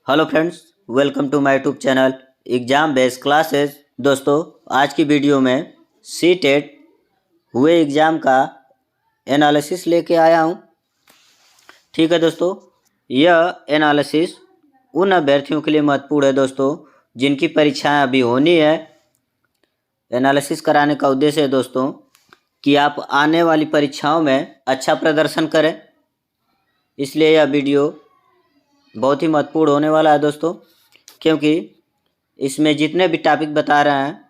Hello friends, welcome to my YouTube channel exam based classes. दोस्तों, आज की video में सी टेट हुए एग्ज़ाम का एनालिसिस लेके आया हूँ। ठीक है दोस्तों, यह एनालिसिस उन अभ्यर्थियों के लिए महत्वपूर्ण है दोस्तों जिनकी परीक्षाएं अभी होनी है। एनालिसिस कराने का उद्देश्य है दोस्तों कि आप आने वाली परीक्षाओं में अच्छा प्रदर्शन करें, इसलिए यह वीडियो बहुत ही महत्वपूर्ण होने वाला है दोस्तों, क्योंकि इसमें जितने भी टॉपिक बता रहे हैं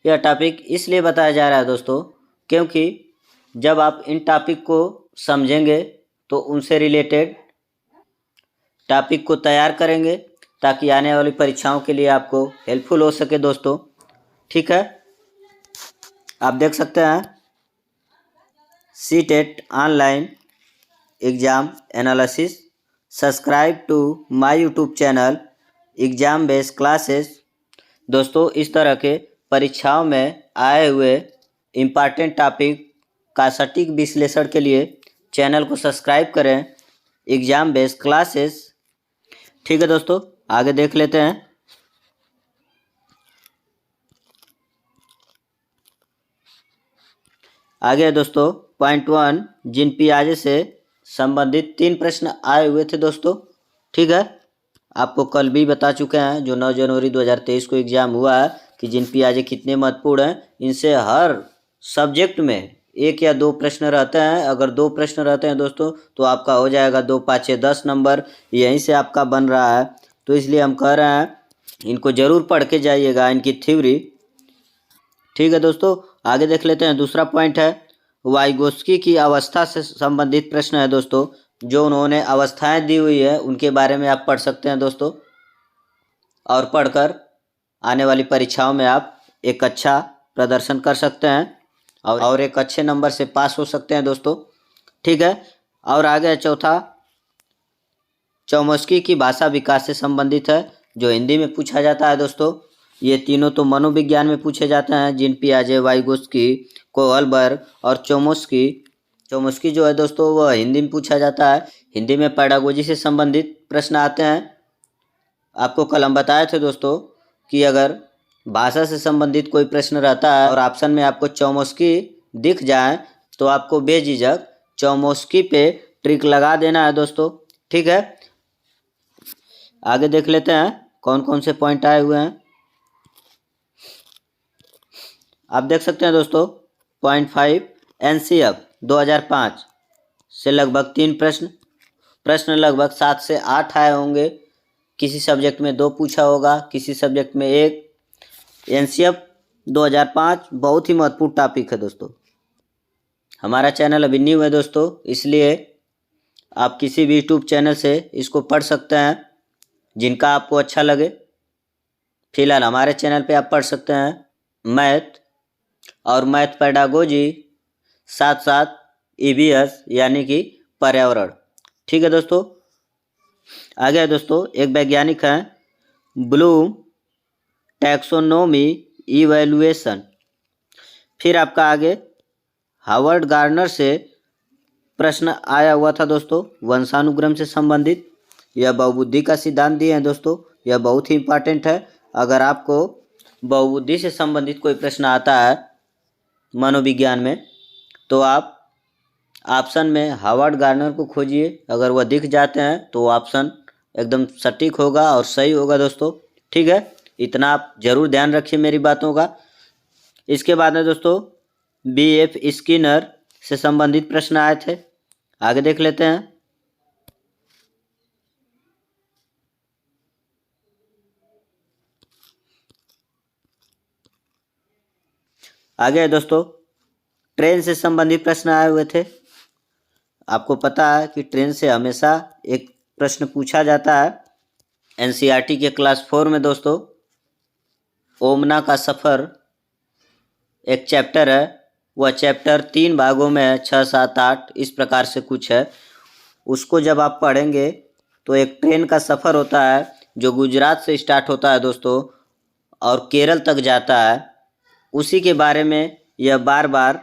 यह टॉपिक इसलिए बताया जा रहा है दोस्तों क्योंकि जब आप इन टॉपिक को समझेंगे तो उनसे रिलेटेड टॉपिक को तैयार करेंगे ताकि आने वाली परीक्षाओं के लिए आपको हेल्पफुल हो सके दोस्तों। ठीक है, आप देख सकते हैं C TET online exam analysis. Subscribe to my YouTube channel exam based classes. दोस्तों, इस तरह के परीक्षाओं में आए हुए इम्पॉर्टेंट टॉपिक का सटीक विश्लेषण के लिए चैनल को सब्सक्राइब करें, एग्ज़ाम बेस्ड क्लासेस। ठीक है दोस्तों, आगे देख लेते हैं। आगे दोस्तों पॉइंट 1, जीन पियाजे से संबंधित 3 प्रश्न आए हुए थे दोस्तों। ठीक है, आपको कल भी बता चुके हैं जो 9 जनवरी 2023 को एग्ज़ाम हुआ है कि जीन पियाजे कितने महत्वपूर्ण हैं। इनसे हर सब्जेक्ट में 1 या 2 प्रश्न रहते हैं। अगर 2 प्रश्न रहते हैं दोस्तों तो आपका हो जाएगा 2 5 10 नंबर, यहीं से आपका बन रहा है। तो इसलिए हम कह रहे हैं इनको ज़रूर पढ़ के जाइएगा, इनकी थ्योरी। ठीक है दोस्तों, आगे देख लेते हैं। दूसरा पॉइंट है वाइगोस्की की अवस्था से संबंधित प्रश्न है दोस्तों। जो उन्होंने अवस्थाएं दी हुई है उनके बारे में आप पढ़ सकते हैं दोस्तों, और पढ़कर आने वाली परीक्षाओं में आप एक अच्छा प्रदर्शन कर सकते हैं और एक अच्छे नंबर से पास हो सकते हैं दोस्तों। ठीक है, और आगे चौथा चौमस्की की भाषा विकास से संबंधित है, जो हिंदी में पूछा जाता है दोस्तों। ये तीनों तो मनोविज्ञान में पूछे जाते हैं, जीन पियाजे, वाइगोस्की, कोहलबर्ग और चोमस्की। चोमस्की जो है दोस्तों वह हिंदी में पूछा जाता है। हिंदी में पैडागोजी से संबंधित प्रश्न आते हैं। आपको कल हम बताए थे दोस्तों कि अगर भाषा से संबंधित कोई प्रश्न रहता है और ऑप्शन में आपको चोमस्की दिख जाए तो आपको बेझिझक चोमस्की पे ट्रिक लगा देना है दोस्तों। ठीक है, आगे देख लेते हैं कौन कौन से पॉइंट आए हुए हैं। आप देख सकते हैं दोस्तों पॉइंट 5, एनसीएफ 2005 से लगभग 3 प्रश्न लगभग 7 से 8 आए होंगे। किसी सब्जेक्ट में 2 पूछा होगा, किसी सब्जेक्ट में 1। एनसीएफ 2005 बहुत ही महत्वपूर्ण टॉपिक है दोस्तों। हमारा चैनल अभी न्यू है दोस्तों, इसलिए आप किसी भी यूट्यूब चैनल से इसको पढ़ सकते हैं जिनका आपको अच्छा लगे। फिलहाल हमारे चैनल पे आप पढ़ सकते हैं मैथ और मैथ पेडागोजी, साथ साथ ईवीएस यानी कि पर्यावरण। ठीक है दोस्तों, आगे है दोस्तों एक वैज्ञानिक हैं ब्लूम टैक्सोनोमी इवैल्यूएशन। फिर आपका आगे हावर्ड गार्नर से प्रश्न आया हुआ था दोस्तों वंशानुक्रम से संबंधित। यह बहुबुद्धि का सिद्धांत दिए हैं दोस्तों, यह बहुत ही इंपॉर्टेंट है। अगर आपको बहुबुद्धि से संबंधित कोई प्रश्न आता है मनोविज्ञान में तो आप ऑप्शन में हावर्ड गार्नर को खोजिए। अगर वह दिख जाते हैं तो ऑप्शन एकदम सटीक होगा और सही होगा दोस्तों। ठीक है, इतना आप जरूर ध्यान रखिए मेरी बातों का। इसके बाद में दोस्तों बीएफ स्किनर से संबंधित प्रश्न आए थे, आगे देख लेते हैं। आगे है दोस्तों ट्रेन से संबंधित प्रश्न आए हुए थे। आपको पता है कि ट्रेन से हमेशा एक प्रश्न पूछा जाता है। एनसीईआरटी के क्लास 4 में दोस्तों ओमना का सफ़र एक चैप्टर है। वह चैप्टर 3 भागों में है, 6 7 8 इस प्रकार से कुछ है। उसको जब आप पढ़ेंगे तो एक ट्रेन का सफ़र होता है जो गुजरात से स्टार्ट होता है दोस्तों और केरल तक जाता है। उसी के बारे में यह बार बार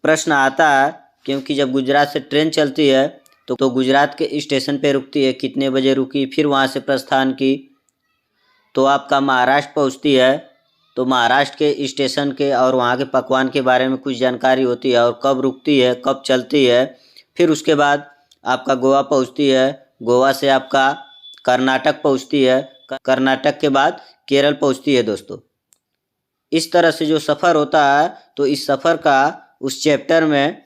प्रश्न आता है, क्योंकि जब गुजरात से ट्रेन चलती है तो गुजरात के स्टेशन पे रुकती है, कितने बजे रुकी, फिर वहाँ से प्रस्थान की तो आपका महाराष्ट्र पहुँचती है, तो महाराष्ट्र के स्टेशन के और वहाँ के पकवान के बारे में कुछ जानकारी होती है और कब रुकती है, कब चलती है। फिर उसके बाद आपका गोवा पहुँचती है, गोवा से आपका कर्नाटक पहुँचती है, कर्नाटक के बाद केरल पहुँचती है दोस्तों। इस तरह से जो सफ़र होता है, तो इस सफ़र का उस चैप्टर में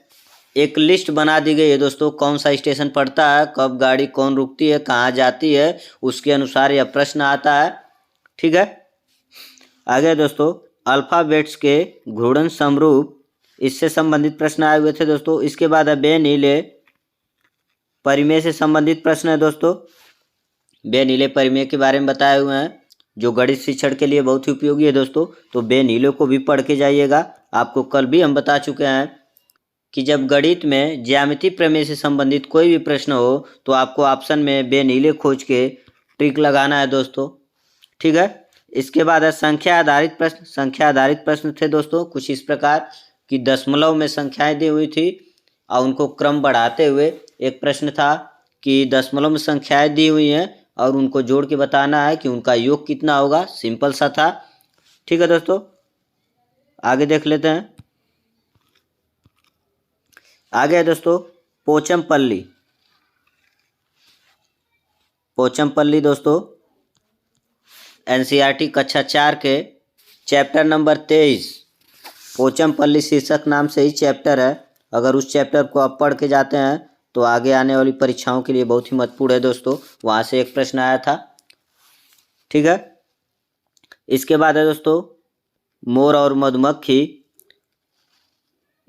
एक लिस्ट बना दी गई है दोस्तों, कौन सा स्टेशन पड़ता है, कब गाड़ी कौन रुकती है, कहाँ जाती है, उसके अनुसार यह प्रश्न आता है। ठीक है, आगे दोस्तों अल्फ़ाबेट्स के घूर्णन समरूप, इससे संबंधित प्रश्न आए हुए थे दोस्तों। इसके बाद है बे नीले परिमेय से संबंधित प्रश्न है दोस्तों। बे नीले परिमेय के बारे में बताए हुए हैं, जो गणित शिक्षण के लिए बहुत ही उपयोगी है दोस्तों। तो बे नीले को भी पढ़ के जाइएगा। आपको कल भी हम बता चुके हैं कि जब गणित में ज्यामिति प्रमेय से संबंधित कोई भी प्रश्न हो तो आपको ऑप्शन में बे नीले खोज के ट्रिक लगाना है दोस्तों। ठीक है, इसके बाद है संख्या आधारित प्रश्न। संख्या आधारित प्रश्न थे दोस्तों कुछ इस प्रकार कि दशमलव में संख्याएं दी हुई थी और उनको क्रम बढ़ाते हुए एक प्रश्न था कि दशमलव में संख्याएं दी हुई हैं और उनको जोड़ के बताना है कि उनका योग कितना होगा। सिंपल सा था। ठीक है दोस्तों, आगे देख लेते हैं। आगे है दोस्तों पोचमपल्ली। पोचमपल्ली दोस्तों एनसीईआरटी कक्षा 4 के चैप्टर नंबर 23 पोचमपल्ली शीर्षक नाम से ही चैप्टर है। अगर उस चैप्टर को आप पढ़ के जाते हैं तो आगे आने वाली परीक्षाओं के लिए बहुत ही महत्वपूर्ण है दोस्तों। वहाँ से एक प्रश्न आया था। ठीक है, इसके बाद है दोस्तों मोर और मधुमक्खी।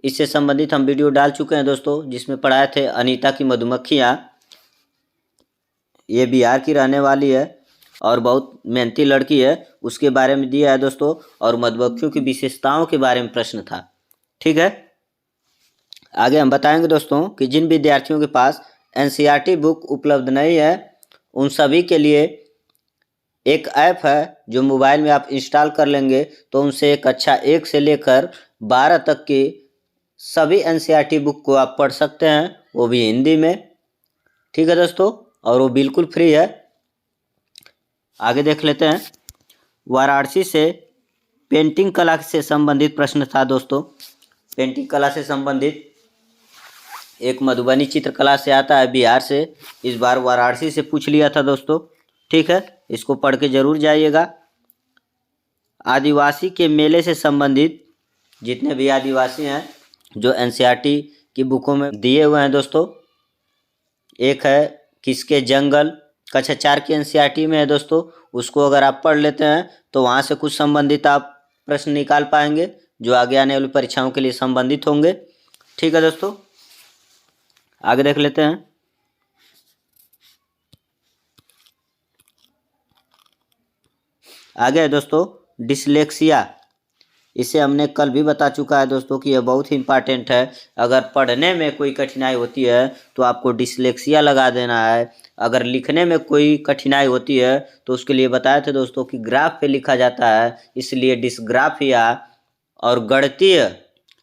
इससे संबंधित हम वीडियो डाल चुके हैं दोस्तों, जिसमें पढ़ाए थे अनीता की मधुमक्खियाँ। ये बिहार की रहने वाली है और बहुत मेहनती लड़की है, उसके बारे में दिया है दोस्तों। और मधुमक्खियों की विशेषताओं के बारे में प्रश्न था। ठीक है, आगे हम बताएंगे दोस्तों कि जिन विद्यार्थियों के पास एनसीईआरटी बुक उपलब्ध नहीं है उन सभी के लिए एक ऐप है जो मोबाइल में आप इंस्टॉल कर लेंगे तो उनसे कक्षा 1 से लेकर 12 तक की सभी एनसीईआरटी बुक को आप पढ़ सकते हैं, वो भी हिंदी में। ठीक है दोस्तों, और वो बिल्कुल फ्री है। आगे देख लेते हैं। वाराणसी से पेंटिंग कला से संबंधित प्रश्न था दोस्तों। पेंटिंग कला से संबंधित एक मधुबनी चित्रकला से आता है बिहार से, इस बार वाराणसी से पूछ लिया था दोस्तों। ठीक है, इसको पढ़ के जरूर जाइएगा। आदिवासी के मेले से संबंधित जितने भी आदिवासी हैं जो एनसीईआरटी की बुकों में दिए हुए हैं दोस्तों, एक है किसके जंगल, कक्षा 4 की एनसीईआरटी में है दोस्तों। उसको अगर आप पढ़ लेते हैं तो वहाँ से कुछ संबंधित आप प्रश्न निकाल पाएंगे जो आगे आने वाली परीक्षाओं के लिए संबंधित होंगे। ठीक है दोस्तों, आगे देख लेते हैं। आगे है दोस्तों डिसलेक्सिया। इसे हमने कल भी बता चुका है दोस्तों कि यह बहुत ही इंपॉर्टेंट है। अगर पढ़ने में कोई कठिनाई होती है तो आपको डिसलेक्सिया लगा देना है। अगर लिखने में कोई कठिनाई होती है तो उसके लिए बताए थे दोस्तों कि ग्राफ पे लिखा जाता है, इसलिए डिस्ग्राफिया। और गणितीय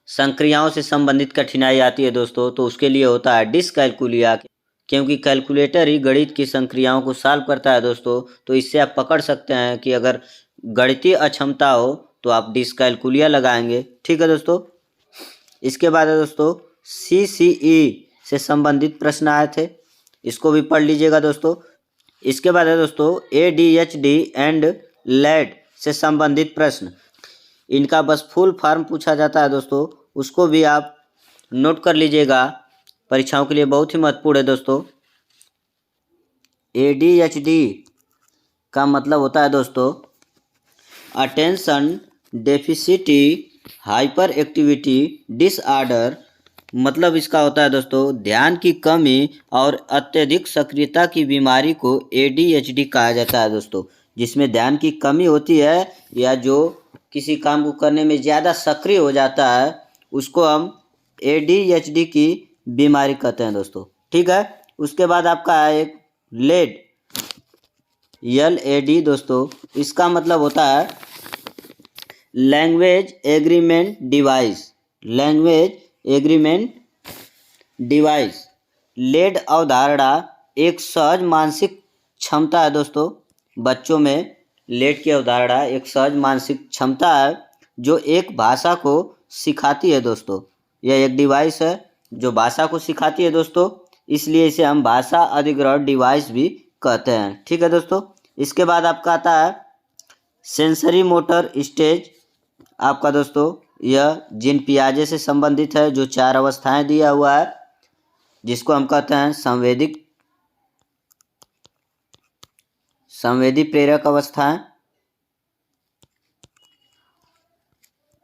संक्रियाओं से संबंधित कठिनाई आती है दोस्तों तो उसके लिए होता है डिसकैलकुलिया, क्योंकि कैलकुलेटर ही गणित की संक्रियाओं को सॉल्व करता है दोस्तों। तो इससे आप पकड़ सकते हैं कि अगर गणितीय अक्षमता हो तो आप डिसकैलकुलिया लगाएंगे। ठीक है दोस्तों, इसके बाद है दोस्तों सीसीई से संबंधित प्रश्न आए थे, इसको भी पढ़ लीजिएगा दोस्तों। इसके बाद है दोस्तों एडीएचडी एंड लेड से संबंधित प्रश्न। इनका बस फुल फॉर्म पूछा जाता है दोस्तों, उसको भी आप नोट कर लीजिएगा, परीक्षाओं के लिए बहुत ही महत्वपूर्ण है दोस्तों। एडीएचडी का मतलब होता है दोस्तों अटेंशन डेफिसिटी हाइपर एक्टिविटी डिसऑर्डर। मतलब इसका होता है दोस्तों ध्यान की कमी और अत्यधिक सक्रियता की बीमारी को एडीएचडी कहा जाता है दोस्तों। जिसमें ध्यान की कमी होती है या जो किसी काम को करने में ज़्यादा सक्रिय हो जाता है उसको हम एडीएचडी की बीमारी कहते हैं दोस्तों। ठीक है, उसके बाद आपका है एक लेड, LAD दोस्तों। इसका मतलब होता है language agreement device. Language agreement device, LAD अवधारणा एक सहज मानसिक क्षमता है दोस्तों। बच्चों में लेड की अवधारणा एक सहज मानसिक क्षमता है जो एक भाषा को सिखाती है दोस्तों। यह एक डिवाइस है जो भाषा को सिखाती है दोस्तों, इसलिए इसे हम भाषा अधिग्रहण डिवाइस भी कहते हैं। ठीक है दोस्तों। इसके बाद आपका आता है सेंसरी मोटर स्टेज। आपका दोस्तों यह जिन पियाजे से संबंधित है, जो 4 अवस्थाएं दिया हुआ है, जिसको हम कहते हैं संवेदी प्रेरक अवस्थाएं,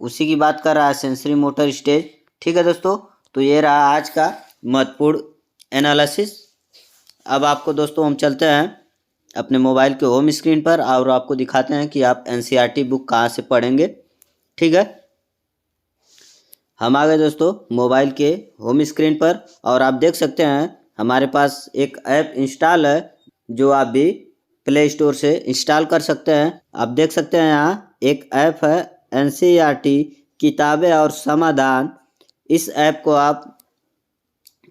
उसी की बात कर रहा है सेंसरी मोटर स्टेज। ठीक है दोस्तों। तो ये रहा आज का महत्वपूर्ण एनालिसिस। अब आपको दोस्तों हम चलते हैं अपने मोबाइल के होम स्क्रीन पर और आपको दिखाते हैं कि आप एनसीईआरटी बुक कहाँ से पढ़ेंगे। ठीक है। हम आ गए दोस्तों मोबाइल के होम स्क्रीन पर और आप देख सकते हैं हमारे पास एक ऐप इंस्टॉल है जो आप भी प्ले स्टोर से इंस्टॉल कर सकते हैं। आप देख सकते हैं यहाँ एक ऐप है एनसीईआरटी किताबें और समाधान। इस ऐप को आप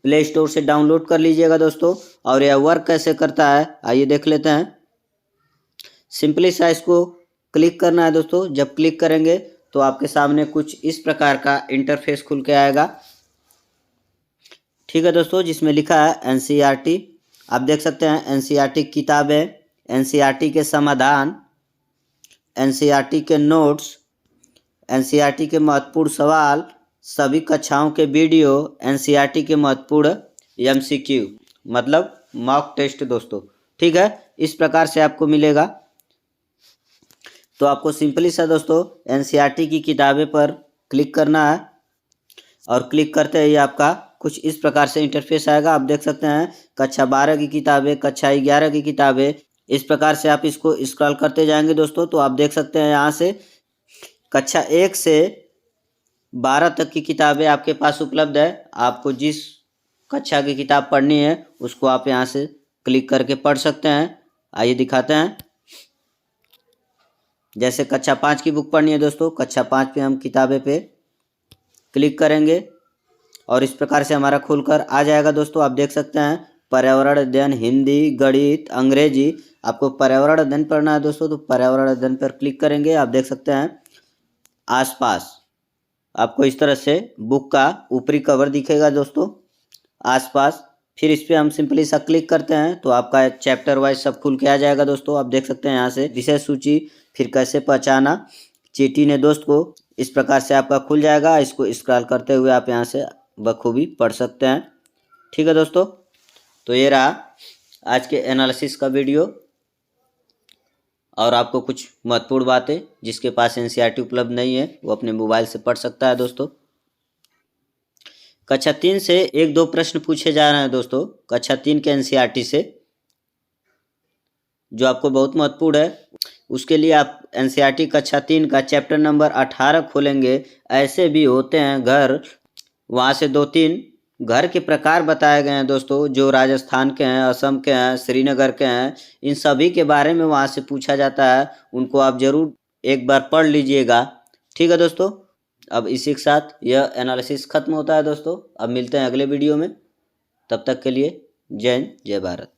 प्ले स्टोर से डाउनलोड कर लीजिएगा दोस्तों। और यह वर्क कैसे करता है आइए देख लेते हैं। सिंपली सा इसको क्लिक करना है दोस्तों। जब क्लिक करेंगे तो आपके सामने कुछ इस प्रकार का इंटरफेस खुल के आएगा। ठीक है दोस्तों, जिसमें लिखा है एनसीईआरटी। आप देख सकते हैं एनसीईआरटी किताबें, एनसीईआरटी के समाधान, एनसीईआरटी के नोट्स, एनसीईआरटी के महत्वपूर्ण सवाल, सभी कक्षाओं के वीडियो, एनसीईआरटी के महत्वपूर्ण एमसीक्यू मतलब मॉक टेस्ट दोस्तों। ठीक है, इस प्रकार से आपको मिलेगा। तो आपको सिंपली सा दोस्तों एनसीईआरटी की किताबें पर क्लिक करना है और क्लिक करते ही आपका कुछ इस प्रकार से इंटरफेस आएगा। आप देख सकते हैं कक्षा 12 की किताबें, कक्षा 11 की किताबें, इस प्रकार से आप इसको स्क्रॉल करते जाएंगे दोस्तों। तो आप देख सकते हैं यहाँ से कक्षा 1 से 12 तक की किताबें आपके पास उपलब्ध है। आपको जिस कक्षा की किताब पढ़नी है उसको आप यहाँ से क्लिक करके पढ़ सकते हैं। आइए दिखाते हैं। जैसे कक्षा 5 की बुक पढ़नी है दोस्तों, कक्षा 5 पे हम किताबें पे क्लिक करेंगे और इस प्रकार से हमारा खुलकर आ जाएगा दोस्तों। आप देख सकते हैं पर्यावरण अध्ययन, हिंदी, गणित, अंग्रेजी। आपको पर्यावरण अध्ययन पढ़ना है दोस्तों, तो पर्यावरण अध्ययन पर क्लिक करेंगे। आप देख सकते हैं आसपास आपको इस तरह से बुक का ऊपरी कवर दिखेगा दोस्तों, आसपास। फिर इस पर हम सिंपली सा क्लिक करते हैं तो आपका चैप्टर वाइज सब खुल के आ जाएगा दोस्तों। आप देख सकते हैं यहाँ से विषय सूची, फिर कैसे पहचाना, चींटी ने दोस्त को, इस प्रकार से आपका खुल जाएगा। इसको स्क्रॉल करते हुए आप यहाँ से बखूबी पढ़ सकते हैं। ठीक है दोस्तों। तो ये रहा आज के एनालिसिस का वीडियो। और आपको कुछ महत्वपूर्ण बातें जिसके पास एनसीईआरटी उपलब्ध नहीं है वो अपने मोबाइल से पढ़ सकता है दोस्तों। कक्षा 3 से 1-2 प्रश्न पूछे जा रहे हैं दोस्तों, कक्षा 3 के एनसीईआरटी से, जो आपको बहुत महत्वपूर्ण है। उसके लिए आप एनसीईआरटी कक्षा 3 का चैप्टर नंबर 18 खोलेंगे। ऐसे भी होते हैं घर, वहाँ से 2-3 घर के प्रकार बताए गए हैं दोस्तों, जो राजस्थान के हैं, असम के हैं, श्रीनगर के हैं। इन सभी के बारे में वहाँ से पूछा जाता है। उनको आप जरूर एक बार पढ़ लीजिएगा। ठीक है दोस्तों। अब इसी के साथ यह एनालिसिस खत्म होता है दोस्तों। अब मिलते हैं अगले वीडियो में। तब तक के लिए जय हिंद, जय भारत।